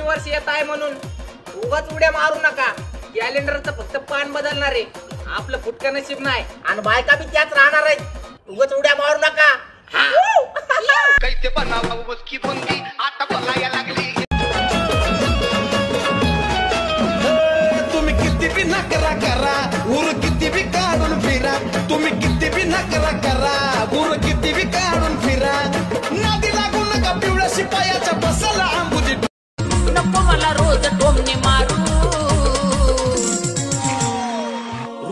नवीन वर्ष येत आहे म्हणून उगाच उड्या मारू नका. कॅलेंडरचं फक्त पान बदलणार आहे. आपलं फुटकं नशीब नाही आणि बायका बी त्याच राहणार आहेत. उगाच उड्या मारू नका. कैसे बनावा उसकी बुंदी आता बोलायला लागली. तुम्ही किती बी नकरा करा उर किती बी काढून फिरा. तुम्ही किती बी नकरा करा उर किती बी काढून फिरा. नादी लागू नका पिवळ्या शिपायाच्या बसाला आंबुजी. नको मला रोज टोमने मारू.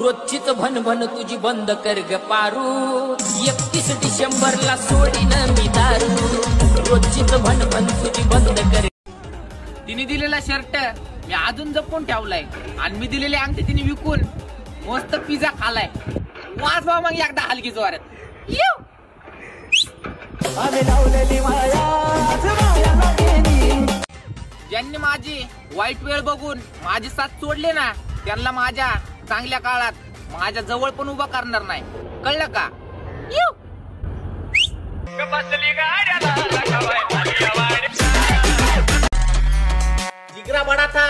रोजचीच भनभन तुझी बंद कर ग पारू. 31 डिसेंबरला सोडीन मी दारू. रोजचीच भनभन तुझी बंद कर. तिने दिलेला शर्ट मी अजून जपून ठेवलाय आणि मी दिलेली अंगठी तिने विकून मस्त पिझ्झा खालाय. वाजवा मग एकदा हलकी जोरात. ज्यांनी माझी वाईट वेळ बघून माझी साथ सोडले ना त्यांना माझ्या चांगल्या काळात माझ्या जवळ पण उभा करणार नाही. कळलं का? जिगरा बड़ा था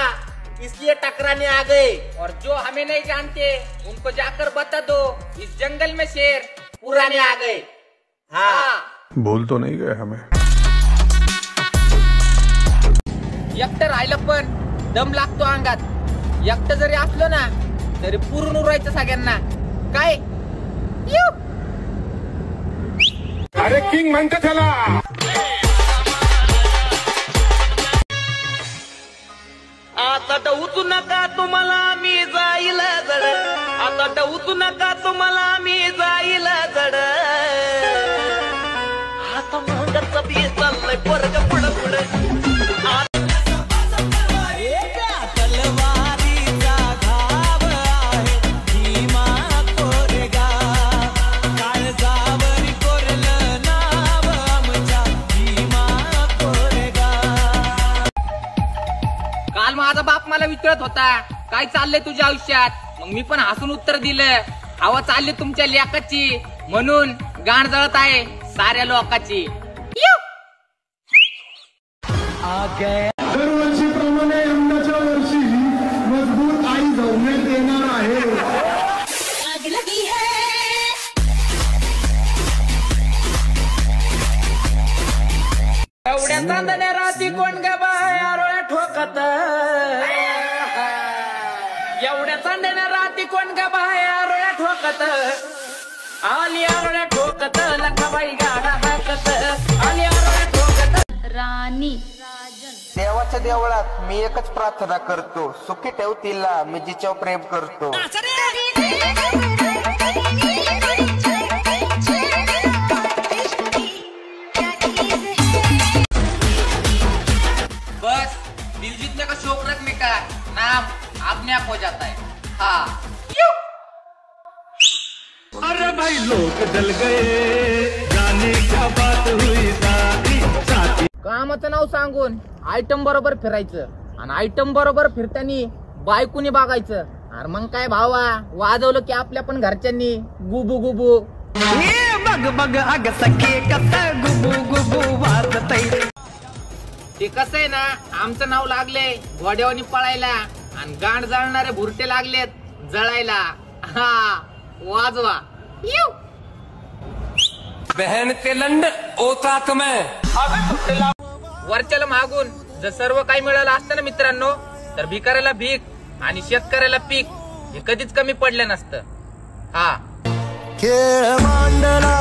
इसलिए टकराने आ गए और जो हमें नहीं जानते उनको जाकर बता दो इस जंगल में शेर पुराने आ गए. हाँ बोल तो नहीं गए हमें. एकटं राहिलं पण दम लागतो अंगात. एकटं जरी असलो ना तरी पूर्ण उरायचं सगळ्यांना. काय अरे किंग म्हणते त्याला. आता डवचू नका तुम्हाला मी जाईल जड. आता डवचू नका तुम्हाला मी जाईल जड. आता मगच बी चाललंय वर्ग पुढं पुढं. काल माझा बाप मला विचारत होता काय चाललंय तुझ्या आयुष्यात. मग मी पण हसून उत्तर दिलं हवा चालली तुमच्या लेकाची म्हणून गाण जळत आहे साऱ्या लोकांची. दरवर्षीप्रमाणे यंदाच्या वर्षी मजबूत आई जवण्यात येणार आहे. एवढ्या चांदण्या राती कोण ग बाया ठोकत. एवढ्या चांदण्या राती कोण ग बाया ठोकत. आली आरोळ्या ठोकत लखाबाई गाडा हाकत. आली आरोळ्या ठोकत. राणी देवाच्या देवळात मी एकच प्रार्थना करतो सुखी ठेव तिला मी जिच्यावर प्रेम करतो. बस दिल जीतने का शौक रखने का नाम अपने आप हो जाता है. हाँ अरे भाई लोग जल गए जाने क्या बात हुई साथी. कामाचं नाव सांगून आयटम बरोबर फिरायचं आणि आयटम बरोबर फिरतानी बायकोनी बघायचं. अरे मग काय भावा वाजवलं की आपल्या पण घरच्यांनी गुबू गुबू. बग बग अग सखे कस गुबू गुबू वाजतय. ते कसं आहे ना आमचं नाव लागले घोड्यावनी पळायला आणि गांड जळणारे भुरटे लागलेत जळायला. हा वाजवा. बहन के लंड ओताक में. वरच्याला मागून जर सर्व काही मिळालं असतं ना मित्रांनो तर भिकाऱ्याला भीक आणि शेतकऱ्याला पीक हे कधीच कमी पडलं नसतं. हा खेळ मांडला